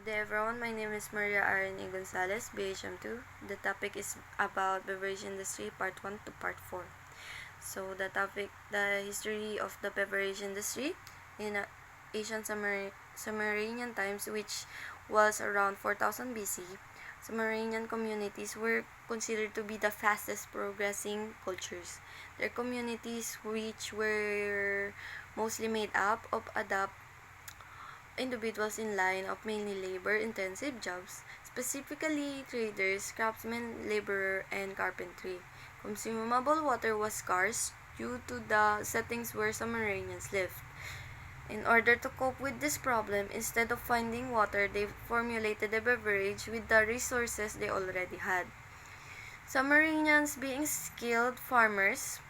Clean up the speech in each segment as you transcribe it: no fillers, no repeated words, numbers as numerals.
Good day everyone, my name is Aryann Gonzales, BHM2. The topic is about beverage industry, part 1 to part 4. So the topic, the history of the beverage industry in ancient Sumerian times, which was around 4000 BC. Sumerian communities were considered to be the fastest progressing cultures. Their communities, which were mostly made up of individuals in line of mainly labor-intensive jobs, specifically traders, craftsmen, laborer, and carpentry. Consumable water was scarce due to the settings where Sumerians lived. In order to cope with this problem, instead of finding water, they formulated a beverage with the resources they already had. Sumerians, being skilled farmers,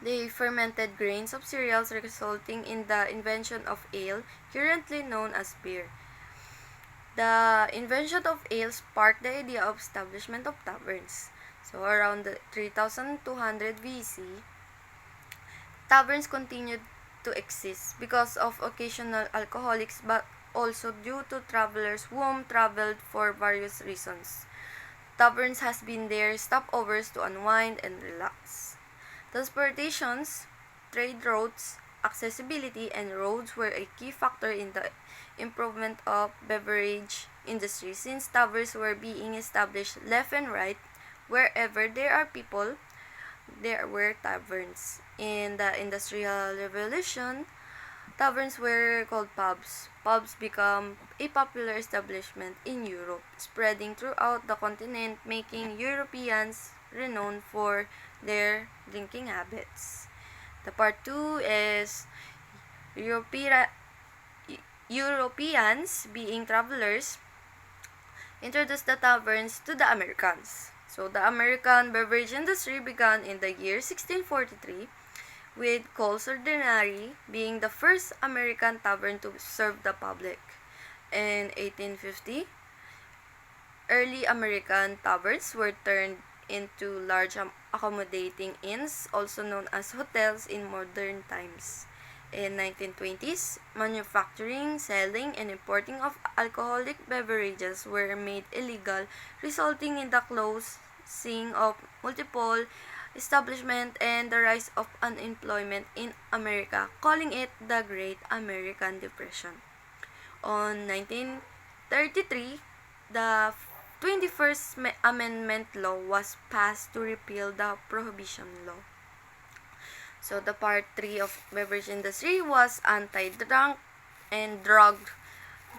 they fermented grains of cereals, resulting in the invention of ale, currently known as beer. The invention of ale sparked the idea of establishment of taverns. So around the 3200 BC, taverns continued to exist because of occasional alcoholics, but also due to travelers whom traveled for various reasons. Taverns has been their stopovers to unwind and relax. Transportations, trade routes, accessibility, and roads were a key factor in the improvement of beverage industry, since taverns were being established left and right. Wherever there are people, there were taverns. In the Industrial Revolution, taverns were called pubs. Pubs became a popular establishment in Europe, spreading throughout the continent, making Europeans renowned for their drinking habits. The part 2 is Europeans, being travelers, introduced the taverns to the Americans. So the American beverage industry began in the year 1643, with Cole's Ordinary being the first American tavern to serve the public. In 1850, early American taverns were turned into large accommodating inns, also known as hotels in modern times. In 1920s, manufacturing, selling, and importing of alcoholic beverages were made illegal, resulting in the closing of multiple establishments and the rise of unemployment in America, calling it the Great American Depression. On 1933, the 21st Amendment law was passed to repeal the Prohibition law. So the part 3 of beverage industry was Anti-Drunk and Drug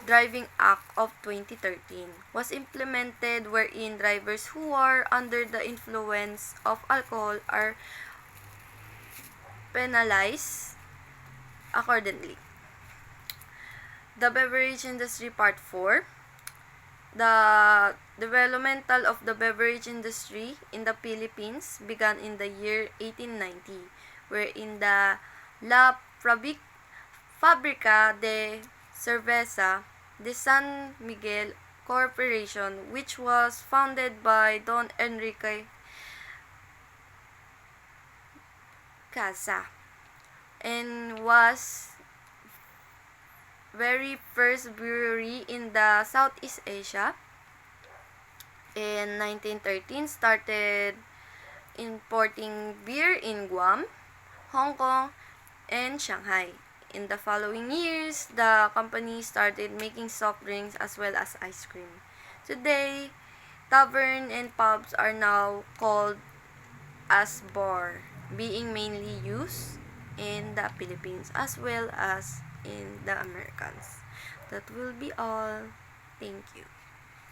Driving Act of 2013 was implemented, wherein drivers who are under the influence of alcohol are penalized accordingly. The beverage industry part 4. The developmental of the beverage industry in the Philippines began in the year 1890, wherein the La Fabrica de Cerveza de San Miguel Corporation, which was founded by Don Enrique Casa and was very first brewery in the Southeast Asia. In 1913, started importing beer in Guam, Hong Kong, and Shanghai. In the following years, the company started making soft drinks as well as ice cream. Today, tavern and pubs are now called as bar, being mainly used in the Philippines as well as in the Americans. That will be all. Thank you.